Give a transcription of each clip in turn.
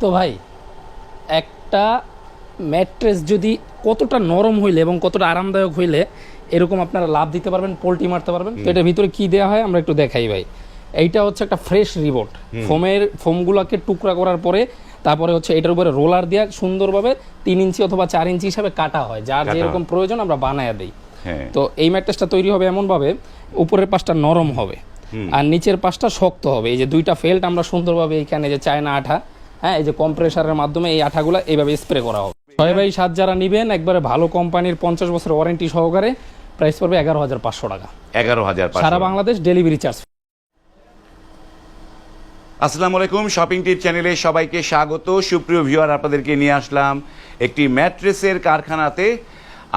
তো ভাই একটা ম্যাট্রেস যদি কতটা নরম হইলে এবং কতটা আরামদায়ক হইলে এরকম আপনারা লাভ দিতে পারবেন, পোল্টি মারতে পারবেন। তো এটার ভিতরে কি দেওয়া হয় আমরা একটু দেখাই ভাই। এইটা হচ্ছে একটা ফ্রেশ রিবোট, ফোমগুলোকে টুকরা করার পরে তারপরে হচ্ছে এটার উপরে রোলার দিয়ে সুন্দরভাবে 3 ইঞ্চি অথবা 4 ইঞ্চি হিসাবে কাটা হয়, যার যেরকম প্রয়োজন আমরা বানায় দিই। তো এই ম্যাট্রেসটা তৈরি হবে এমনভাবে উপরের পাশটা নরম হবে আর নিচের পাশটা শক্ত হবে। এই যে দুইটা ফেল্ট আমরা সুন্দরভাবে এইখানে যে চায়না আঠা, হ্যাঁ, এই যে কম্প্রেসারের মাধ্যমে এই আঠাগুলো এইভাবে স্প্রে করা হবে। 6x7 যারা নেবেন একবারে ভালো কোম্পানির 50 বছরের ওয়ারেন্টি সহকারে, প্রাইস পড়বে 11,500 টাকা। 11,500 সারা বাংলাদেশ ডেলিভারি চার্জ। আসসালামু আলাইকুম, শপিং টিপ চ্যানেলে সবাইকে স্বাগত। সুপ্রিয় ভিউয়ার, আপনাদেরকে নিয়ে আসলাম একটি ম্যাট্রেসের কারখানাতে।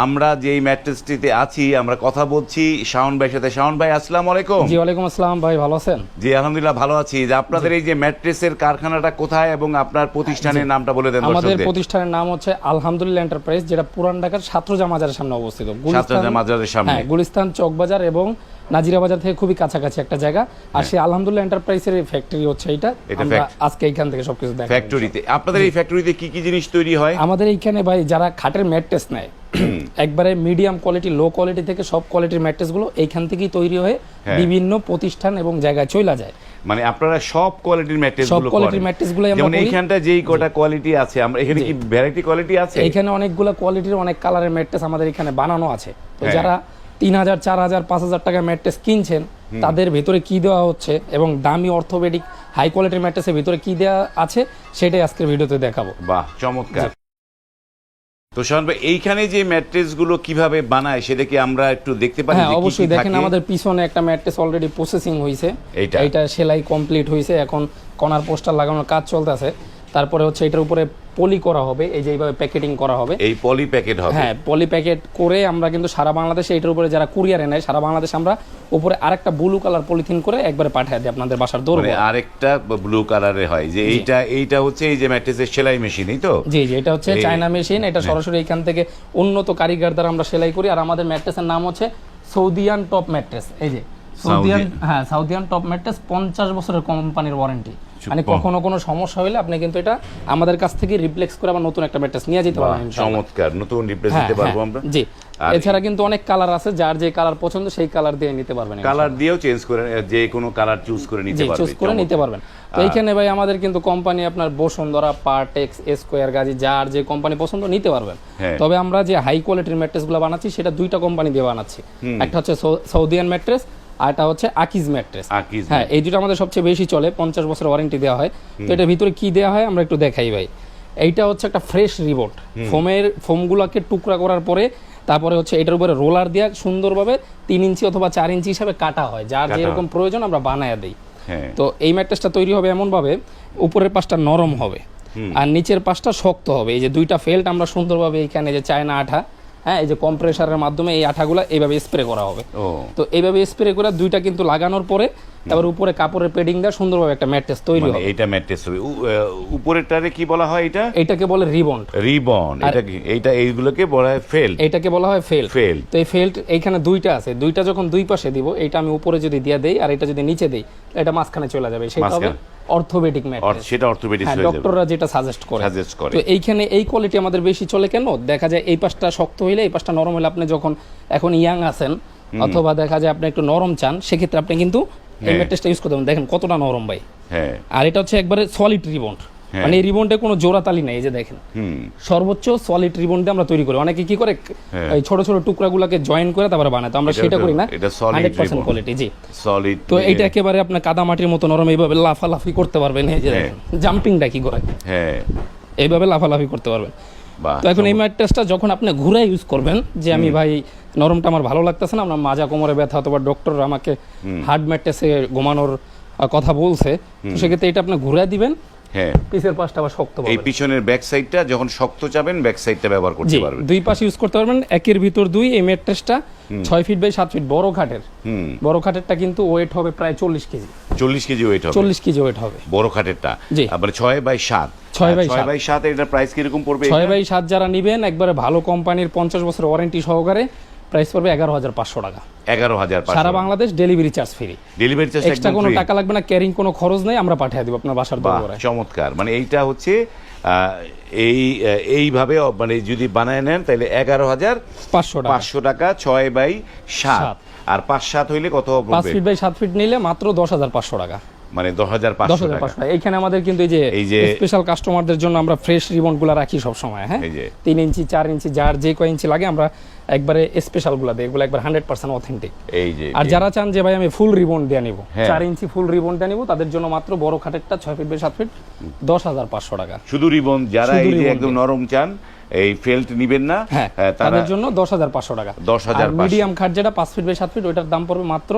আমরা যেই ম্যাট্রেসটিতে আছি আমরা কথা বলছি শাওন ভাইয়ের সাথে। শাওন ভাই, আসসালামু আলাইকুম। জি ওয়ালাইকুম আসসালাম ভাই, ভালো আছেন? জি আলহামদুলিল্লাহ ভালো আছি। যে আপনাদের এই যে ম্যাট্রেসের কারখানাটা কোথায় এবং আপনার প্রতিষ্ঠানের নামটা বলে দেন। আমাদের প্রতিষ্ঠানের নাম হচ্ছে আলহামদুলিল্লাহ এন্টারপ্রাইজ, যেটা পুরান ঢাকার ছাত্রজা মাজারের সামনে অবস্থিত। ছাত্রজা মাজারের সামনে, হ্যাঁ, গুলিস্তান চকবাজার এবং নাজিরা বাজার থেকে খুবই কাছাকাছি একটা জায়গা। আর সেই আলহামদুলিল্লাহ এন্টারপ্রাইজের ফ্যাক্টরি হচ্ছে এটা। আমরা আজকে এইখান থেকে সবকিছু দেখাবো। ফ্যাক্টরিতে আপনাদের এই ফ্যাক্টরিতে কি কি জিনিস তৈরি হয়? আমাদের এইখানে ভাই যারা খাটের ম্যাট্রেস নেয় একবারে মিডিয়াম কোয়ালিটি, লো কোয়ালিটি থেকে সব কোয়ালিটির ম্যাট্রেসগুলো এইখান থেকেই তৈরি হয়ে বিভিন্ন প্রতিষ্ঠান এবং জায়গায় চলে যায়। মানে আপনারা সব কোয়ালিটির ম্যাট্রেসগুলো, সব কোয়ালিটির ম্যাট্রেসগুলো আমরা, যেমন এইখানটা যেই কোটা কোয়ালিটি আছে, আমরা এখানে কি ভ্যারাইটি কোয়ালিটি আছে? এখানে অনেকগুলো কোয়ালিটির অনেক কালারের ম্যাট্রেস আমাদের এখানে বানানো আছে। তো যারা 3,000, 4,000, 5,000 টাকার ম্যাট্রেস কিনছেন তাদের ভেতরে কি দেওয়া হচ্ছে এবং দামি অর্থোপেডিক হাই কোয়ালিটির ম্যাট্রেসের ভিতরে কি দেওয়া আছে সেটাই আজকের ভিডিওতে দেখাবো। বাহ, চমৎকার। তো শাওন ভাই, এইখানে যে ম্যাট্রেসগুলো কিভাবে বানায় সেটা কি আমরা একটু দেখতে পারি? হ্যাঁ অবশ্যই, দেখেন আমাদের পিছনে একটা ম্যাট্রেস অলরেডি প্রসেসিং হয়েছে, এইটা সেলাই কমপ্লিট হয়েছে, এখন কর্নার পোস্টার লাগানোর কাজ চলতেছে। তারপরে হচ্ছে এটার উপরে পলি করা হবে, এই যে এইভাবে প্যাকেটিং করা হবে, এই পলি প্যাকেট হবে। হ্যাঁ, পলি প্যাকেট করে আমরা কিন্তু সারা বাংলাদেশে এটার উপরে যারা কুরিয়ারে নেয় সারা বাংলাদেশে আমরা উপরে আরেকটা ব্লু কালার পলিথিন করে একবারে পাঠিয়ে দিই আপনাদের বাসার দৌড়। মানে আরেকটা ব্লু কালারে হয় যে এইটা হচ্ছে এই যে ম্যাট্রেসের সেলাই মেশিন, এই তো? জি জি, এটা হচ্ছে চায়না মেশিন, এটা সরাসরি এখান থেকে উন্নত কারিগর দ্বারা আমরা সেলাই করি। আর আমাদের ম্যাট্রেসের নাম হচ্ছে সৌদিয়ান টপ ম্যাট্রেস। এই যে সৌদিয়ান, হ্যাঁ, সৌদিয়ান টপ ম্যাট্রেস, 50 বছরের কোম্পানির ওয়ারেন্টি। মানে কখনো কোনো সমস্যা হলে আপনি কিন্তু এটা আমাদের কাছ থেকে রিপ্লেস করে আবার নতুন একটা ম্যাট্রেস নিয়ে যেতে পারবেন। চমৎকার, নতুন রিপ্লেস দিতে পারবো আমরা। জি, এছাড়া কিন্তু অনেক কালার আছে, যার যে কালার পছন্দ সেই কালার দিয়ে নিতে পারবেন। কালার দিয়েও চেঞ্জ করে, যে কোনো কালার চুজ করে নিতে পারবেন। চুজ করে নিতে পারবেন। তো এইখানে ভাই আমাদের কিন্তু কোম্পানি আপনার বসুন্ধরা, পার্টেক্স, স্কয়ার, গাজী, যার যে কোম্পানি পছন্দ নিতে পারবেন। তবে আমরা যে হাই কোয়ালিটির ম্যাট্রেসগুলো বানাচ্ছি সেটা দুইটা কোম্পানি দিয়ে বানাচ্ছি। একটা হচ্ছে সৌদিয়ান ম্যাট্রেস আর এটা হচ্ছে আকিজ ম্যাট্রেস। হ্যাঁ, এই দুটো আমাদের সবচেয়ে বেশি চলে, 50 বছরের ওয়ারেন্টি দেওয়া হয়। তো এটার ভিতরে কি দেওয়া হয় আমরা একটু দেখাই ভাই। এইটা হচ্ছে একটা ফ্রেশ রিবোট, ফোমগুলোকে টুকরা করার পরে তারপরে হচ্ছে এটার উপরে রোলার দিয়ে সুন্দরভাবে 3 ইঞ্চি অথবা 4 ইঞ্চি হিসাবে কাটা হয়, যার যেরকম প্রয়োজন আমরা বানায় দিই। তো এই ম্যাট্রেসটা তৈরি হবে এমনভাবে উপরের পাশটা নরম হবে আর নিচের পাশটা শক্ত হবে। এই যে দুইটা ফেল্ট আমরা সুন্দরভাবে এইখানে যে চায়না আঠা, হ্যাঁ, এই যে কম্প্রেসারের মাধ্যমে এই আঠাগুলো এইভাবে স্প্রে করা হবে। তো এইভাবে স্প্রে করে দুইটা কিন্তু লাগানোর পরে তারপর উপরে কাপড়ের পেডিং দিয়ে সুন্দরভাবে একটা ম্যাট্রেস তৈরি হবে। এইটা ম্যাট্রেস হবে। উপরেরটারে কি বলা হয়? এটাকে বলে রিবন। এটা কি? এইগুলোকে বলা হয় ফেল্ট। এটাকে বলা হয় ফেল্ট। তো এই ফেল্ট এইখানে দুইটা আছে, দুইটা যখন দুই পাশে দিব, এইটা আমি উপরে যদি দিয়ে দেই আর এটা যদি নিচে দেই, এটা মাঝখানে চলে যাবে, সেটা হবে অর্থোপেডিক ম্যাট্রেস। সেটা অর্থোপেডিক হয়ে যাবে, ডক্টররা যেটা সাজেস্ট করে। তো এইখানে এই কোয়ালিটি আমাদের বেশি চলে কেন? দেখা যায় এই পাশটা শক্ত হইলে এই পাশটা নরম হলে আপনি যখন এখন ইয়াং আছেন অথবা দেখা যায় আপনি একটু নরম চান, সেক্ষেত্রে আপনি কিন্তু এই ম্যাট্রেসটা ইউজ করতে পারেন। দেখেন কতটা নরম ভাই। আর এটা হচ্ছে একবারে সলিড রিবন, মানে এই রিবনটা কোনো জোড়াতালি নাই। এই যে দেখেন সর্বোচ্চ সলিড রিবন দিয়ে আমরা তৈরি করি। অনেকে কি করে এই ছোট ছোট টুকরাগুলোকে জয়েন করে তারপরে বানায়, তো আমরা সেটা করি না, 100% কোয়ালিটি। জি, সলিড। তো এইটা একেবারে আপনি কাদা মাটির মতো নরম, এইভাবে লাফালাফি করতে পারবেন। এই যে জাম্পিংটা কি করে, এইভাবে লাফালাফি করতে পারবেন। তো এখন এই ম্যাট্রেসটা যখন আপনি ঘুরে ইউজ করবেন, যে আমি ভাই নরমটা আমার ভালো লাগতেছে না, আমার মাজা কোমরে ব্যথা, অথবা ডক্টর আমাকে হার্ড ম্যাট্রেসে ঘুমানোর কথা বলছে, তো সেক্ষেত্রে এটা আপনি ঘুরে দিবেন। পিছের পাশটা আবার শক্ত পাবেন। এই পিছনের ব্যাক সাইডটা যখন শক্ত চাবেন ব্যাক সাইডটা ব্যবহার করতে পারবেন। দুই পাশে ইউজ করতে পারবেন, একের ভিতর দুই। এই ম্যাট্রেসটা 6 ফিট বাই 7 ফিট বড় খাটের। বড় খাটেরটা কিন্তু ওয়েট হবে প্রায় 40 কেজি। 40 কেজি ওয়েট হবে। 40 কেজি ওয়েট হবে বড় খাটেরটা। আবার 6 বাই 7। 6 বাই 7 এর প্রাইস কি রকম পড়বে? 6 বাই 7 যারা নেবেন একবারে ভালো কোম্পানির 50 বছরের ওয়ারেন্টি সহকারে, প্রাইস পড়বে 11,500 টাকা। 11,500 সারা Bangladesh delivery charge free. Delivery charge extra কোনো টাকা লাগবে না, ক্যারিং কোনো খরচ নেই, আমরা পাঠিয়ে দিব আপনার বাসার দরবারে। চমৎকার। মানে এইটা হচ্ছে এইভাবে মানে যদি বানায় নেন তাহলে 11,500 টাকা 6/7, আর 5/7 হইলে কত হবে? 5 ফিট বাই 7 ফিট নিলে মাত্র 10,500 টাকা। মানে 10,500 টাকা। এইখানে আমাদের কিন্তু এই যে স্পেশাল কাস্টমারদের জন্য আমরা ফ্রেশ রিবনগুলো রাখি সব সময়। হ্যাঁ, 3 ইঞ্চি 4 ইঞ্চি যার যে কয় ইঞ্চি লাগে আমরা একবারে স্পেশালগুলো দেই, এগুলো একবার 100% অথেন্টিক। এই যে আর যারা চান যে ভাই আমি ফুল রিবন দিয়ে নিব, 4 ইঞ্চি ফুল রিবন দিয়ে নিব, তাদের জন্য মাত্র বড় খাটেরটা 6 ফিট বাই 7 ফিট 10,500 টাকা শুধু রিবন। যারা এই যে একদম নরম চান, এই ফেল্ট নিবেন না, তাদের জন্য 10,500 টাকা। 10,500। মিডিয়াম খাট যেটা 5 ফিট বাই 7 ফিট ওইটার দাম পড়বে মাত্র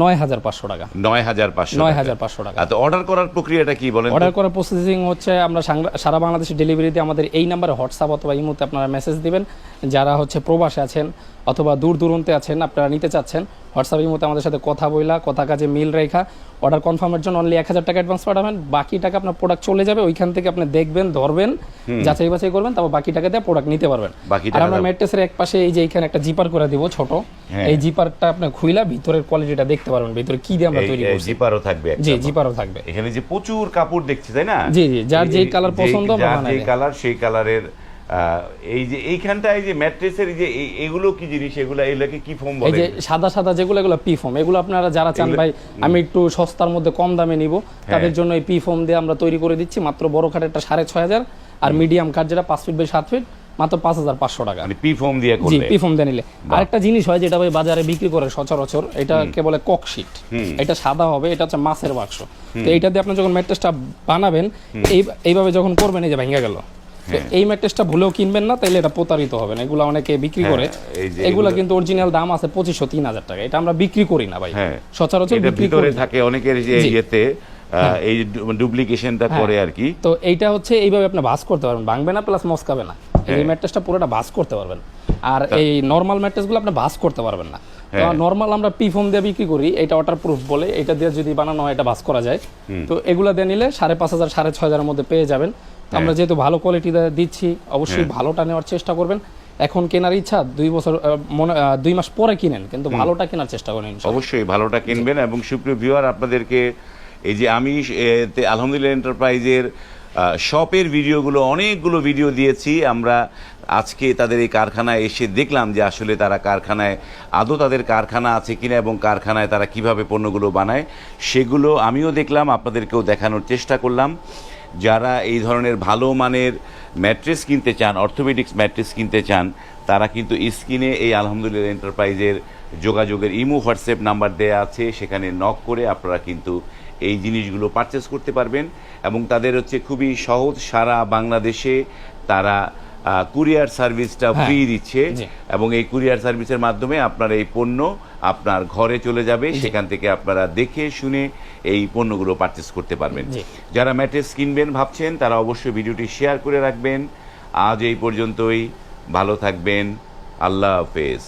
9,500 টাকা। 9,500 টাকা। তো অর্ডার করার প্রক্রিয়াটা কি বলেন? অর্ডার করার প্রসেসিং হচ্ছে আমরা সারা বাংলাদেশে ডেলিভারিতে আমাদের এই নাম্বারে হোয়াটসঅ্যাপ অথবা ইমোতে আপনারা মেসেজ দিবেন। যারা হচ্ছে প্রবাসে আছেন অথবা দূর দূরান্তে আছেন, আপনারা নিতে চাচ্ছেন, হোয়াটসঅ্যাপ ইমোতে আমাদের সাথে কথা বইলা, কথা কাজে মিল রেখা অর্ডার কনফার্মের জন্য অনলি 1,000 টাকা অ্যাডভান্স পাঠাবেন। বাকি টাকা আপনার প্রোডাক্ট চলে যাবে, ওইখান থেকে আপনি দেখবেন, ধরবেন, যাচাই বাছাই করবেন, তারপর বাকি টাকা দিয়ে প্রোডাক্ট নিতে পারবেন। আর আমরা ম্যাট্রেসের এক পাশে এই যে এখানে একটা জিপার করে দিব ছোট, এই জিপারটা আপনি খুইলা ভিতরের কোয়ালিটিটা দেখতে পারবেন, ভিতরে কি দিয়ে আমরা তৈরি করছি। জিপারও থাকবে? জি, জিপারও থাকবে। এখানে যে প্রচুর কাপড় দেখছি, তাই না? জি জি, যার যেই কালার পছন্দ, যার যেই কালার সেই কালারের। এই যে এইখানটায় যে ম্যাট্রেসের যে এগুলো কি জিনিস, এগুলোকে কি ফোম বলে? এই যে সাদা সাদা যেগুলো, এগুলো পি ফোম। এগুলো আপনারা যারা চান ভাই আমি একটু সস্তার মধ্যে কম দামে নিব, তাদের জন্য এই পি ফোম দিয়ে আমরা তৈরি করে দিচ্ছি মাত্র বড় খাটেরটা 6,500, আর মিডিয়াম খাট যেটা 5 ফিট বাই 7 ফিট মাত্র 5,500 টাকা। মানে পি ফোম দিয়ে করলে? জি, পি ফোম দিয়ে নিলে। আরেকটা জিনিস হয় যেটা ভাই বাজারে বিক্রি করে সচরাচর, এটাকে বলে ককশিট। এটা সাদা হবে, এটা হচ্ছে মাছের বাক্স। তো এইটা দিয়ে আপনি যখন ম্যাট্রেসটা বানাবেন, এইভাবে যখন করবেন, এই যে ভেঙে গেল, এই ম্যাট্রেসটা ভুলেও কিনবেন না, তাইলে এটা প্রতারিত হবে না। এগুলো অনেকে বিক্রি করে, এগুলো কিন্তু অরিজিনাল দাম আছে 2,500-3,000 টাকা। এটা আমরা বিক্রি করি না ভাই, সচরাচর বিক্রি করে থাকে অনেকের যে ইয়েতে এই ডুপ্লিকেশনটা করে আর কি। তো এইটা হচ্ছে এইভাবে আপনি ভাঁজ করতে পারবেন, ভাঙবে না প্লাস মস্কাবে না। এই ম্যাট্রেসটা পুরোটা ভাঁজ করতে পারবেন। আর এই নরমাল ম্যাট্রেসগুলো আপনি ভাঁজ করতে পারবেন না। তো নরমাল আমরা পি ফোম দিয়ে বিক্রি করি, এটা ওয়াটারপ্রুফ বলে, এটা দিয়ে যদি বানানো হয় এটা ভাঁজ করা যায়। তো এগুলা দিয়ে নিলে 5,500 6,500 মধ্যে পেয়ে যাবেন। আমরা যেহেতু ভালো কোয়ালিটি দিচ্ছি, অবশ্যই ভালোটা নেওয়ার চেষ্টা করবেন। এখন কেনার ইচ্ছা 2 মাস পরে কিনেন, কিন্তু ভালোটা কেনার চেষ্টা করেন। অবশ্যই ভালোটা কিনবেন। এবং সুপ্রিয় ভিউয়ার, আপনাদেরকে এই যে আমি আলহামদুলিল্লাহ এন্টারপ্রাইজের শপের ভিডিওগুলো, অনেকগুলো ভিডিও দিয়েছি আমরা। আজকে তাদের এই কারখানায় এসে দেখলাম যে আসলে তারা কারখানায় আদৌ তাদের কারখানা আছে কিনা এবং কারখানায় তারা কিভাবে পণ্যগুলো বানায় সেগুলো আমিও দেখলাম, আপনাদেরকেও দেখানোর চেষ্টা করলাম। যারা এই ধরনের ভালো মানের ম্যাট্রেস কিনতে চান, অর্থোপেডিক্স ম্যাট্রেস কিনতে চান, তারা কিন্তু স্ক্রিনে এই আলহামদুলিল্লাহ এন্টারপ্রাইজের যোগাযোগের ইমো হোয়াটসঅ্যাপ নাম্বার দেওয়া আছে, সেখানে নক করে আপনারা কিন্তু এই জিনিসগুলো পারচেস করতে পারবেন। এবং তাদের হচ্ছে খুবই সহজ, সারা বাংলাদেশে তারা কুরিয়ার সার্ভিসটা ফ্রি দিচ্ছে। এবং এই কুরিয়ার সার্ভিসের মাধ্যমে আপনার এই পণ্য আপনার ঘরে চলে যাবে, সেখান থেকে আপনারা দেখে শুনে এই পণ্যগুলো পারচেস করতে পারবেন। যারা ম্যাট্রেস কিনবেন ভাবছেন, তারা অবশ্যই ভিডিওটি শেয়ার করে রাখবেন। আজ এই পর্যন্তই, ভালো থাকবেন, আল্লাহ হাফেজ।